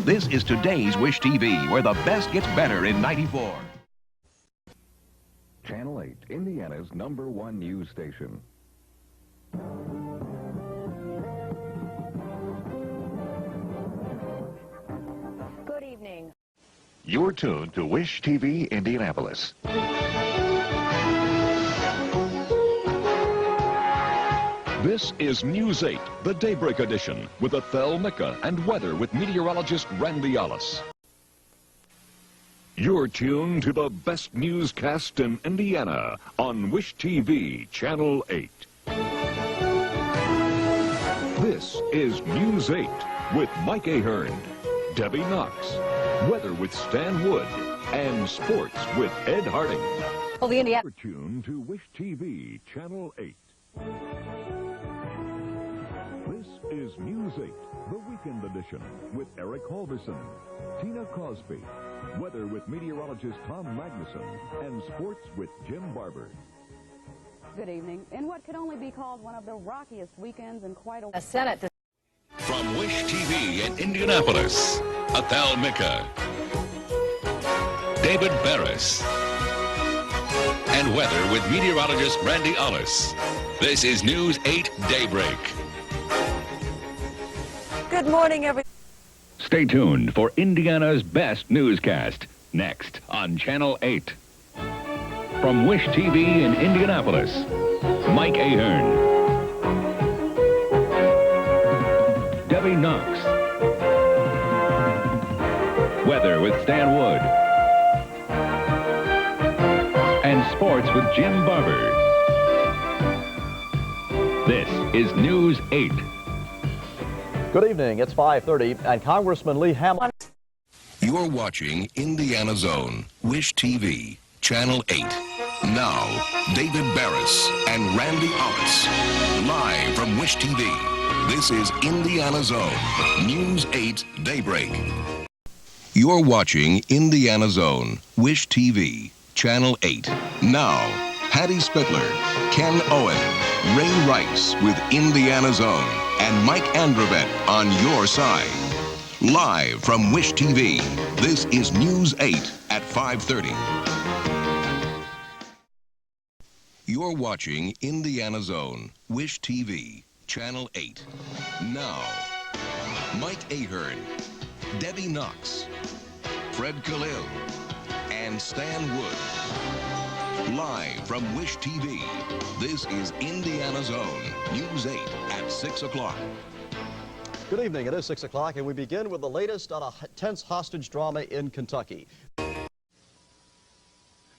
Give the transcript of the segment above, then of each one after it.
This is today's Wish TV, where the best gets better in 94. Channel 8, Indiana's #1 news station. Good evening. You're tuned to Wish TV Indianapolis. This is News 8, the Daybreak Edition, with Ethel Micah and weather with meteorologist Randy Ollis. You're tuned to the best newscast in Indiana on Wish TV, Channel 8. This is News 8 with Mike Ahern, Debbie Knox, weather with Stan Wood, and sports with Ed Harding. Well, the Indiana... You're tuned to Wish TV, Channel 8. This is News 8, the Weekend Edition, with Eric Halverson, Tina Cosby, weather with meteorologist Tom Magnuson, and sports with Jim Barber. Good evening. In what could only be called one of the rockiest weekends in quite a... Senate... From Wish TV in Indianapolis, Ethel Micah, David Barris, and weather with meteorologist Randy Ollis. This is News 8 Daybreak. Good morning, everyone. Stay tuned for Indiana's best newscast, next on Channel 8. From Wish TV in Indianapolis, Mike Ahern, Debbie Knox, weather with Stan Wood, and sports with Jim Barber. This is News 8. Good evening. It's 5:30, and Congressman Lee Hamilton. You're watching Indiana Zone, Wish TV, Channel 8. Now, David Barris and Randy Ollis, live from Wish TV. This is Indiana Zone, News 8 Daybreak. You're watching Indiana Zone, Wish TV, Channel 8. Now, Hattie Spittler, Ken Owen, Ray Rice with Indiana Zone, and Mike Andrevet on your side. Live from Wish TV, this is News 8 at 5:30. You're watching Indiana Zone, Wish TV, Channel 8. Now, Mike Ahern, Debbie Knox, Fred Khalil, and Stan Wood. Live from Wish TV, this is Indiana Zone, News 8 at 6 o'clock. Good evening. It is 6 o'clock, and we begin with the latest on a tense hostage drama in Kentucky.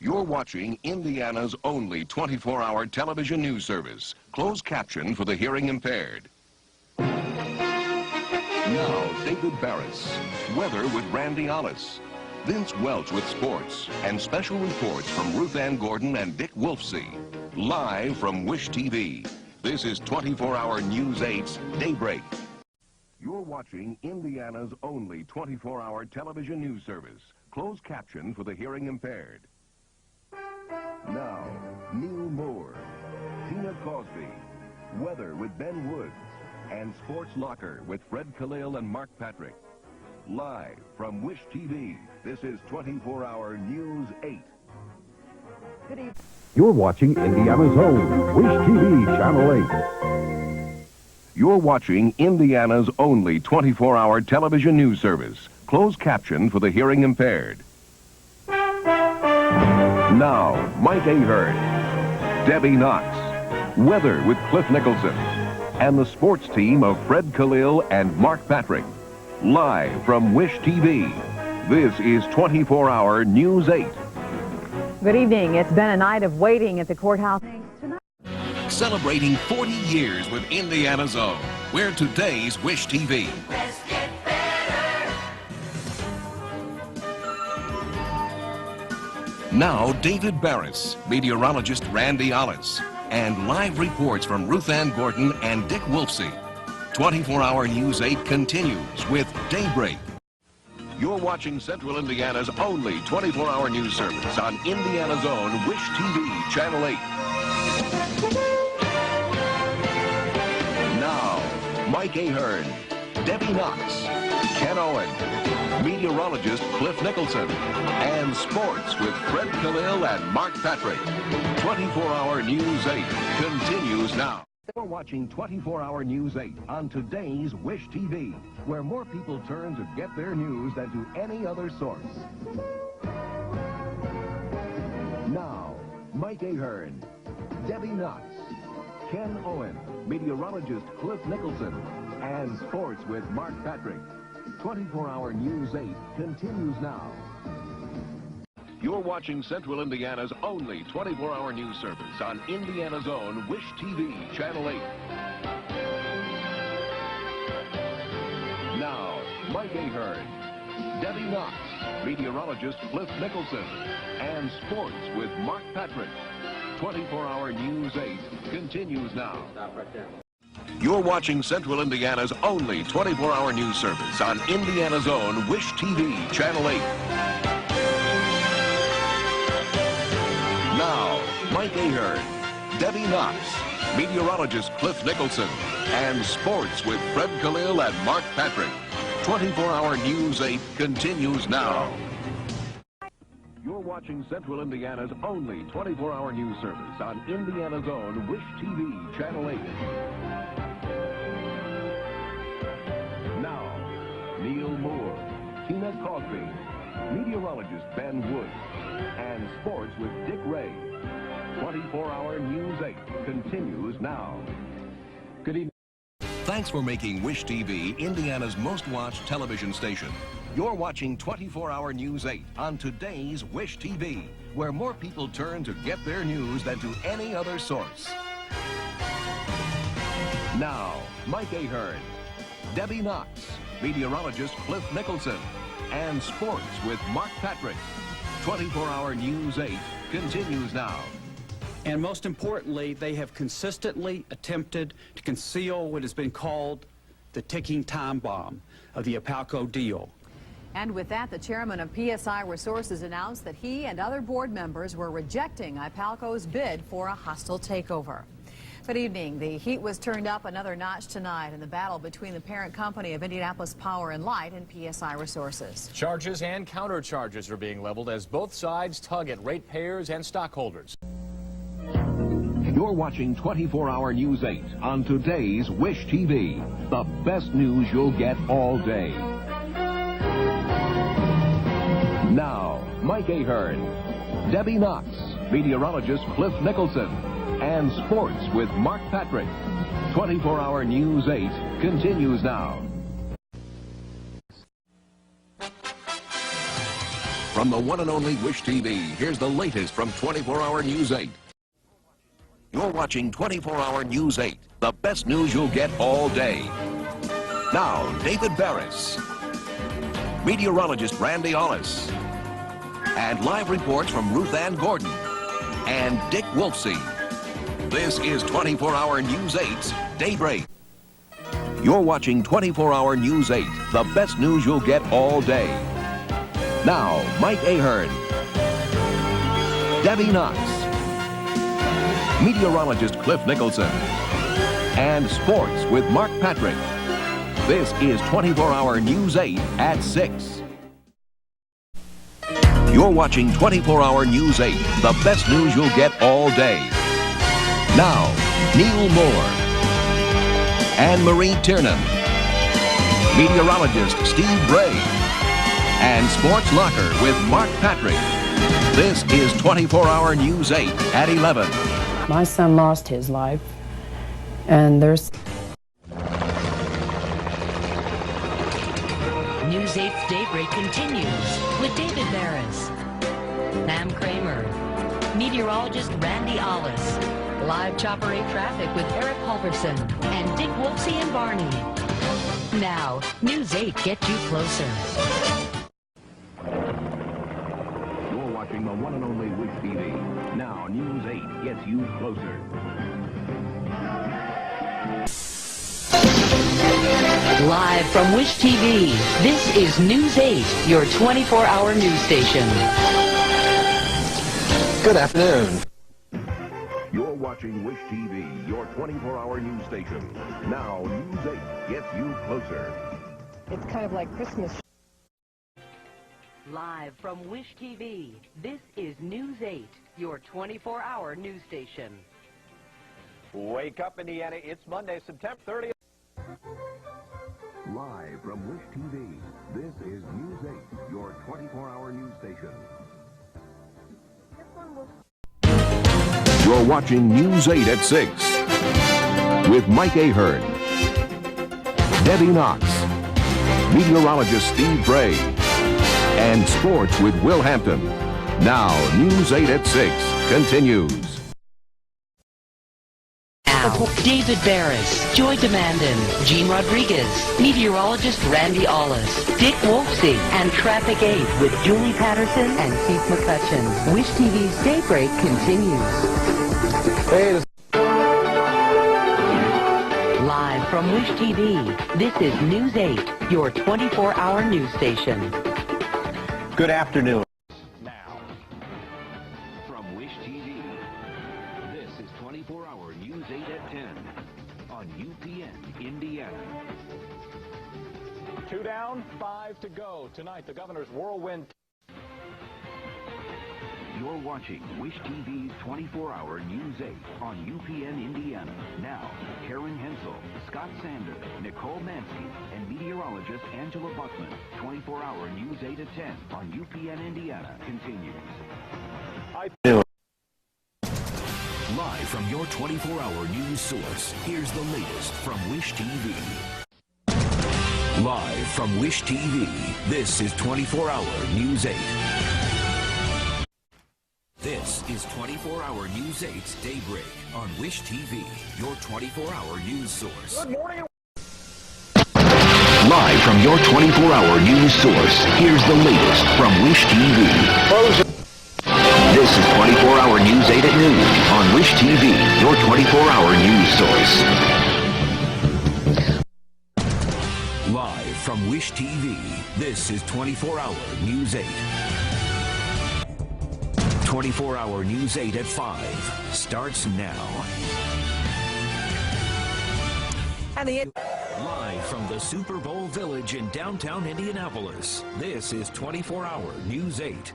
You're watching Indiana's only 24-hour television news service, closed caption for the hearing impaired. Now, David Barris, weather with Randy Ollis, Vince Welch with sports, and special reports from Ruth Ann Gordon and Dick Wolfsey. Live from Wish TV, this is 24-hour News 8's Daybreak. You're watching Indiana's only 24-hour television news service, closed caption for the hearing impaired. Now, Neil Moore, Tina Cosby, weather with Ben Woods, and Sports Locker with Fred Khalil and Mark Patrick. Live from Wish TV, this is 24-hour News 8. Good evening. You're watching Indiana Zone, Wish TV, Channel 8. You're watching Indiana's only 24-hour television news service, closed caption for the hearing impaired. Now, Mike Ahern, Debbie Knox, weather with Cliff Nicholson, and the sports team of Fred Khalil and Mark Patrick. Live from Wish TV, this is 24-hour News 8. Good evening. It's been a night of waiting at the courthouse. Celebrating 40 years with Indiana Zone. We're today's Wish TV. Let's get better. Now, David Barris, meteorologist Randy Ollis, and live reports from Ruth Ann Gordon and Dick Wolfsey. 24-hour News 8 continues with Daybreak. You're watching Central Indiana's only 24-hour news service on Indiana Zone, Wish TV, Channel 8. Now, Mike Ahern, Debbie Knox, Ken Owen, meteorologist Cliff Nicholson, and sports with Fred Khalil and Mark Patrick. 24-Hour News 8 continues now. You're watching 24-Hour News 8 on today's Wish TV, where more people turn to get their news than to any other source. Now, Mike Ahern, Debbie Knox, Ken Owen, meteorologist Cliff Nicholson, and sports with Mark Patrick. 24-Hour News 8 continues now. You're watching Central Indiana's only 24-hour news service on Indiana's own Wish TV, Channel 8. Now, Mike Ahern, Debbie Knox, meteorologist Cliff Nicholson, and sports with Mark Patrick. 24-hour News 8 continues now. Stop right there. You're watching Central Indiana's only 24-hour news service on Indiana's own Wish TV, Channel 8. Now, Mike Ahern, Debbie Knox, meteorologist Cliff Nicholson, and sports with Fred Khalil and Mark Patrick. 24-hour News 8 continues now. You're watching Central Indiana's only 24-hour news service on Indiana's own Wish TV, Channel 8. Now, Neil Moore, Tina Cosby, meteorologist Ben Woods, and sports with Dick Ray. 24-hour News 8 continues now. Good evening. Thanks for making Wish TV Indiana's most watched television station. You're watching 24-hour News 8 on today's Wish TV, where more people turn to get their news than to any other source. Now, Mike Ahern, Debbie Knox, meteorologist Cliff Nicholson, and sports with Mark Patrick. 24-hour News 8 continues now. And most importantly, they have consistently attempted to conceal what has been called the ticking time bomb of the Apalco deal. And with that, the chairman of PSI Resources announced that he and other board members were rejecting Ipalco's bid for a hostile takeover. Good evening. The heat was turned up another notch tonight in the battle between the parent company of Indianapolis Power and Light and PSI Resources. Charges and countercharges are being leveled as both sides tug at ratepayers and stockholders. You're watching 24-hour News 8 on today's Wish TV. The best news you'll get all day. Now, Mike Ahern, Debbie Knox, meteorologist Cliff Nicholson, and sports with Mark Patrick. 24-hour News 8 continues now. From the one and only Wish TV, here's the latest from 24-hour News 8. You're watching 24-hour News 8, the best news you'll get all day. Now, David Barris, meteorologist Randy Ollis, and live reports from Ruth Ann Gordon and Dick Wolfsey. This is 24-hour News 8's Daybreak. You're watching 24-hour News 8, the best news you'll get all day. Now, Mike Ahern, Debbie Knox, meteorologist Cliff Nicholson, and sports with Mark Patrick. This is 24-hour News 8 at 6. You're watching 24-hour News 8, the best news you'll get all day. Now, Neil Moore and Marie Tiernan, meteorologist Steve Bray, and Sports Locker with Mark Patrick. This is 24-hour News 8 at 11. My son lost his life, and there's... News 8's Daybreak continues with David Barris, Sam Kramer, meteorologist Randy Ollis, live Chopper 8 traffic with Eric Halverson, and Dick Wolfsey and Barney. Now, News 8 gets you closer. You're watching the one and only Wish TV. Now, News 8 gets you closer. Live from Wish TV, this is News 8, your 24-hour news station. Good afternoon. You're watching Wish TV, your 24-hour news station. Now, News 8 gets you closer. It's kind of like Christmas. Live from Wish TV, this is News 8, your 24-hour news station. Wake up, Indiana. It's Monday, September 30th. Live from Wish TV, this is News 8, your 24-hour news station. You're watching News 8 at 6 with Mike Ahern, Debbie Knox, meteorologist Steve Bray, and sports with Will Hampton. Now, News 8 at 6 continues. Now, David Barris, Joy Demandin, Gene Rodriguez, meteorologist Randy Ollis, Dick Wolfsey, and Traffic 8 with Julie Patterson and Keith McCutcheon. Wish TV's Daybreak continues. Hey, Live from Wish TV, this is News 8, your 24-hour news station. good afternoon. Now, from Wish TV, this is 24-hour News 8 at 10 on UPN, Indiana. 2 down, 5 to go. Tonight, the governor's whirlwind. You're watching Wish TV's 24-hour News 8 on UPN Indiana. Now, Karen Hensel, Scott Sander, Nicole Mansky, and meteorologist Angela Buckman. 24-hour News 8 at 10 on UPN Indiana continues. Live from your 24-hour news source, here's the latest from Wish TV. Live from Wish TV, this is 24-hour News 8. This is 24-hour News 8's Daybreak on Wish TV, your 24-hour news source. Good morning. Live from your 24-hour news source, here's the latest from Wish TV. This is 24-hour News 8 at noon on Wish TV, your 24-hour news source. Live from Wish TV, this is 24-hour News 8. 24-hour News 8 at 5 starts now. Live from the Super Bowl Village in downtown Indianapolis, this is 24-hour News 8.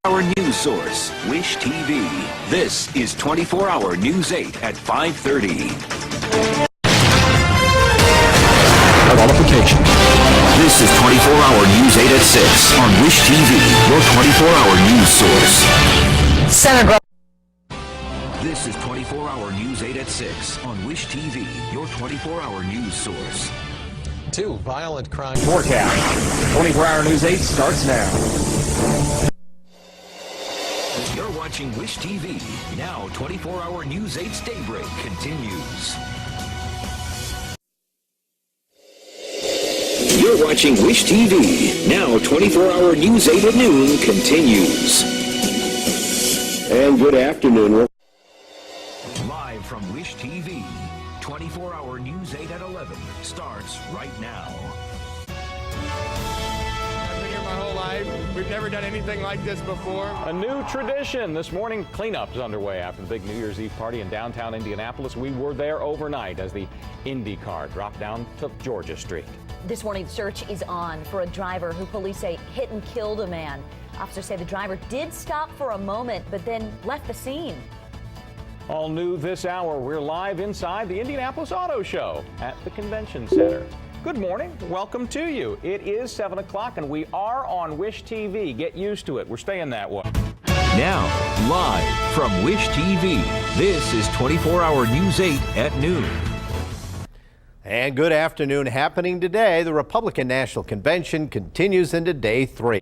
Our news source, Wish TV. This is 24-hour News 8 at 5:30. Qualification. This is 24-hour News 8 at 6 on Wish TV, your 24-hour news source. Senator. This is 24-hour News 8 at 6 on Wish TV, your 24-hour news source. 2 violent crime Forecast. 24-hour News 8 starts now. You're watching Wish TV. Now 24-hour News 8's Daybreak continues. You're watching Wish TV. Now 24-hour News 8 at noon continues. And good afternoon. Live from Wish TV, 24-hour News 8 at 11 starts right now. I've been here my whole life. We've never done anything like this before. A new tradition. This morning, cleanup is underway after the big New Year's Eve party in downtown Indianapolis. We were there overnight as the Indy car dropped down to Georgia Street. This morning, the search is on for a driver who police say hit and killed a man. Officers say the driver did stop for a moment, but then left the scene. All new this hour, we're live inside the Indianapolis Auto Show at the Convention Center. Good morning. Welcome to you. It is 7 o'clock, and we are on Wish TV. Get used to it. We're staying that way. Now, live from Wish TV, this is 24-hour News 8 at noon. And good afternoon. Happening today, the Republican National Convention continues into day 3.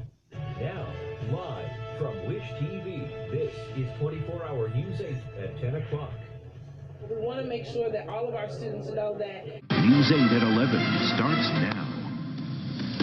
Now, live from Wish TV, this is 24-hour News 8 at 10 o'clock. We want to make sure that all of our students know that News 8 at 11 starts now.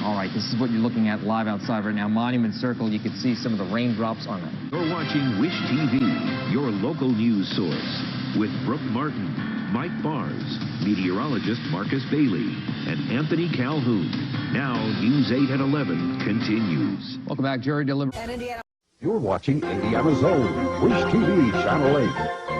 All right, this is what you're looking at live outside right now. Monument Circle, you can see some of the raindrops on it. You're watching Wish TV, your local news source, with Brooke Martin, Mike Bars, meteorologist Marcus Bailey, and Anthony Calhoun. Now, News 8 at 11 continues. Welcome back, Jerry Deliver. You're watching Indiana's own Wish TV Channel 8.